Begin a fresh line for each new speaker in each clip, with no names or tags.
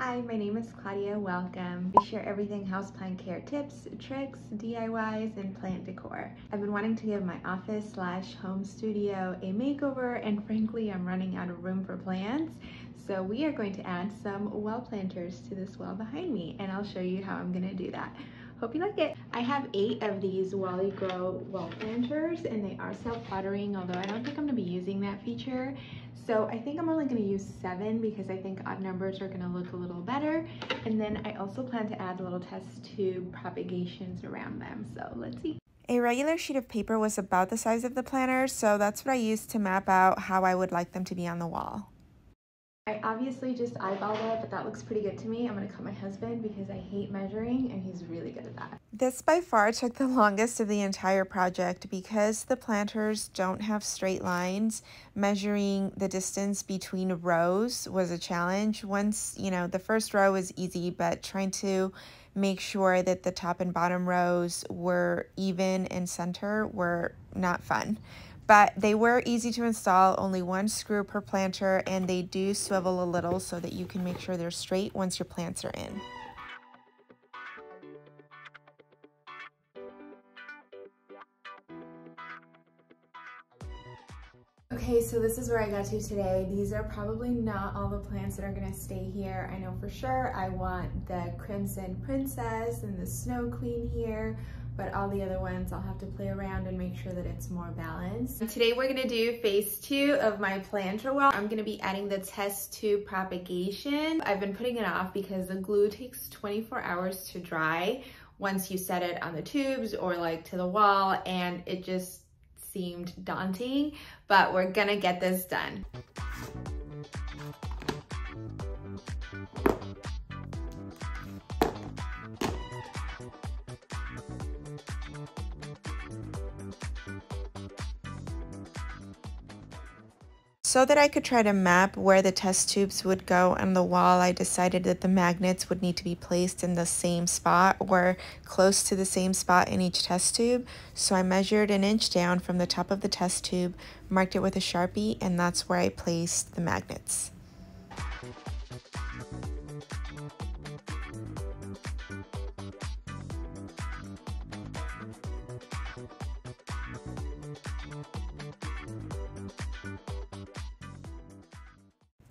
Hi, my name is Claudia. Welcome. I share everything houseplant care tips, tricks, DIYs, and plant decor. I've been wanting to give my office/home studio a makeover, and frankly, I'm running out of room for plants. So we are going to add some well planters to this well behind me, and I'll show you how I'm gonna do that. Hope you like it. I have 8 of these Wallygrow well planters, and they are self-watering, although I don't think I'm gonna be using that feature. So I think I'm only gonna use 7 because I think odd numbers are gonna look a little better. And then I also plan to add little test tube propagations around them. So let's see.
A regular sheet of paper was about the size of the planter, so that's what I used to map out how I would like them to be on the wall.
I obviously just eyeballed it, but that looks pretty good to me. I'm gonna cut my husband because I hate measuring and he's really good at that.
This by far took the longest of the entire project because the planters don't have straight lines. Measuring the distance between rows was a challenge. Once, the first row was easy, but trying to make sure that the top and bottom rows were even in center were not fun. But they were easy to install, only 1 screw per planter, and they do swivel a little so that you can make sure they're straight once your plants are in.
Okay, so this is where I got to today. These are probably not all the plants that are gonna stay here. I know for sure I want the Crimson Princess and the Snow Queen here, but all the other ones I'll have to play around and make sure that it's more balanced. Today we're gonna do phase 2 of my planter well. I'm gonna be adding the test tube propagation. I've been putting it off because the glue takes 24 hours to dry once you set it on the tubes or like to the wall, and it just seemed daunting, but we're gonna get this done.
So that I could try to map where the test tubes would go on the wall, I decided that the magnets would need to be placed in the same spot or close to the same spot in each test tube. So I measured 1 inch down from the top of the test tube, marked it with a Sharpie, and that's where I placed the magnets.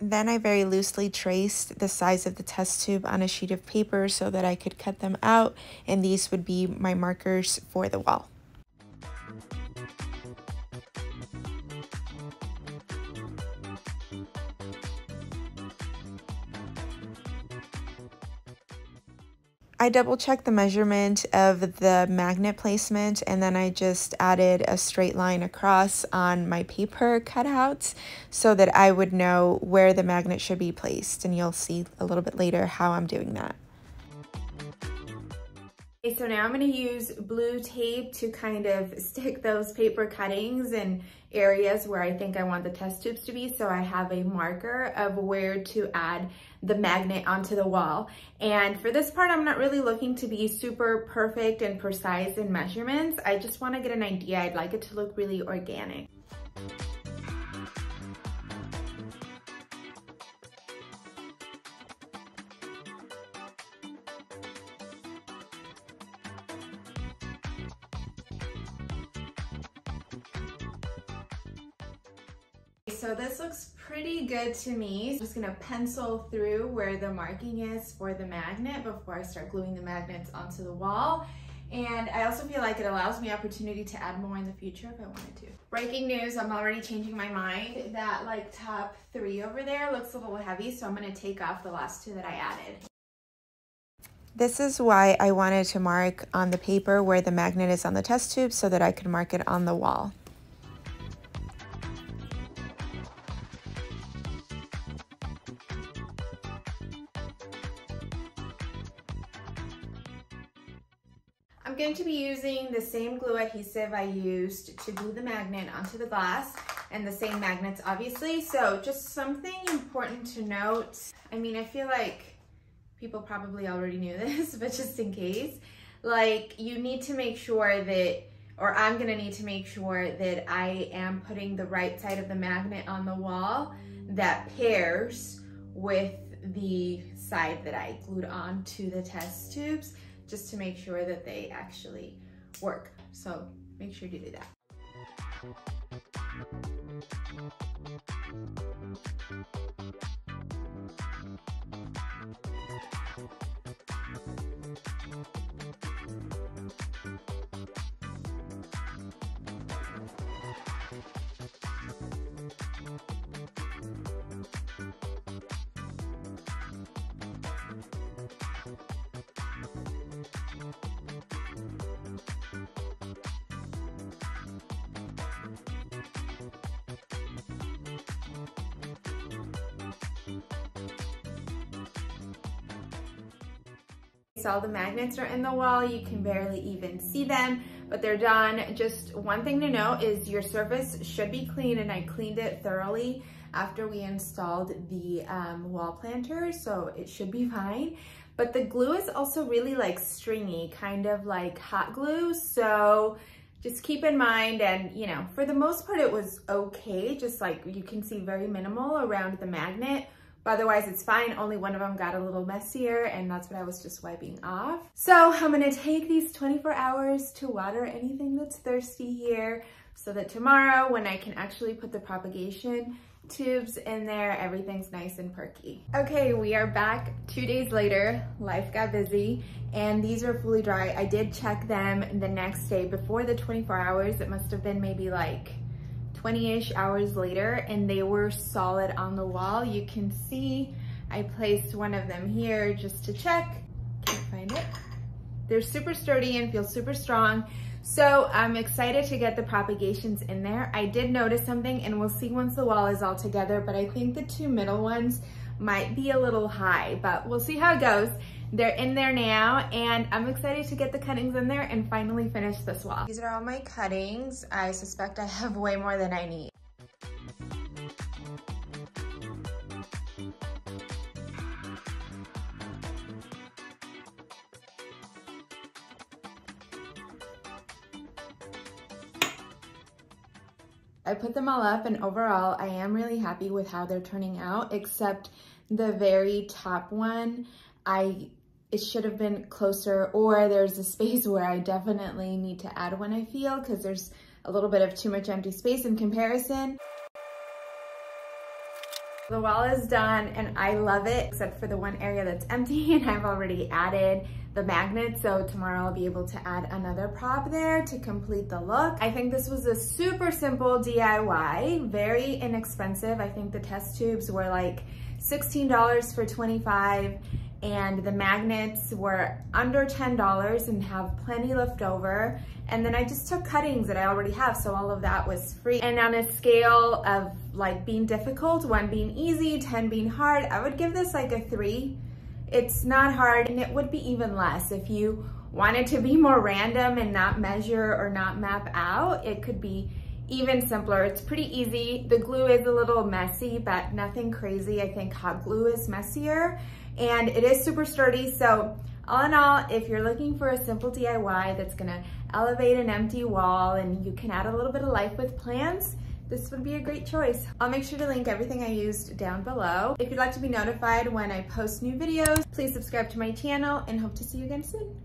Then I very loosely traced the size of the test tube on a sheet of paper so that I could cut them out, and these would be my markers for the wall. I double checked the measurement of the magnet placement, and then I just added a straight line across on my paper cutouts so that I would know where the magnet should be placed, and you'll see a little bit later how I'm doing that.
Okay, so now I'm going to use blue tape to kind of stick those paper cuttings in areas where I think I want the test tubes to be, so I have a marker of where to add the magnet onto the wall. And for this part, I'm not really looking to be super perfect and precise in measurements. I just want to get an idea. I'd like it to look really organic. So this looks pretty good to me. I'm just gonna pencil through where the marking is for the magnet before I start gluing the magnets onto the wall. And I also feel like it allows me opportunity to add more in the future if I wanted to. Breaking news, I'm already changing my mind. That like top 3 over there looks a little heavy, so I'm gonna take off the last 2 that I added.
This is why I wanted to mark on the paper where the magnet is on the test tube so that I could mark it on the wall.
I'm going to be using the same glue adhesive I used to glue the magnet onto the glass, and the same magnets obviously. So just something important to note. I mean, I feel like people probably already knew this, but just in case, like you need to make sure that, or I'm gonna need to make sure that I am putting the right side of the magnet on the wall that pairs with the side that I glued on to the test tubes just to make sure that they actually work. So make sure to do that. So all the magnets are in the wall. You can barely even see them, but they're done. Just one thing to note is your surface should be clean, and I cleaned it thoroughly after we installed the wall planters, so it should be fine. But the glue is also really like stringy, kind of like hot glue. So just keep in mind, and you know, for the most part it was okay. Just like you can see, very minimal around the magnet. But otherwise it's fine. Only one of them got a little messier, and that's what I was just wiping off. So I'm gonna take these 24 hours to water anything that's thirsty here, so that tomorrow when I can actually put the propagation tubes in there, everything's nice and perky. Okay, we are back 2 days later. Life got busy, and these are fully dry. I did check them the next day before the 24 hours. It must have been maybe like 20-ish hours later, and they were solid on the wall. You can see I placed one of them here just to check. Can't find it. They're super sturdy and feel super strong. So I'm excited to get the propagations in there. I did notice something, and we'll see once the wall is all together, but I think the two middle ones might be a little high, but we'll see how it goes. They're in there now, and I'm excited to get the cuttings in there and finally finish this wall. These are all my cuttings. I suspect I have way more than I need. I put them all up, and overall I am really happy with how they're turning out, except the very top one, it should have been closer, or there's a space where I definitely need to add one, I feel, because there's a little bit of too much empty space in comparison. The wall is done, and I love it, except for the one area that's empty, and I've already added the magnet, so tomorrow I'll be able to add another prop there to complete the look. I think this was a super simple DIY, very inexpensive. I think the test tubes were like $16 for 25, and the magnets were under $10 and have plenty left over. And then I just took cuttings that I already have, so all of that was free. And on a scale of like being difficult, 1 being easy, 10 being hard, I would give this like a 3. It's not hard, and it would be even less. If you wanted to be more random and not measure or not map out, it could be even simpler. It's pretty easy. The glue is a little messy, but nothing crazy. I think hot glue is messier, and it is super sturdy. So all in all, if you're looking for a simple DIY that's gonna elevate an empty wall and you can add a little bit of life with plants, this would be a great choice. I'll make sure to link everything I used down below. If you'd like to be notified when I post new videos, please subscribe to my channel, and hope to see you again soon.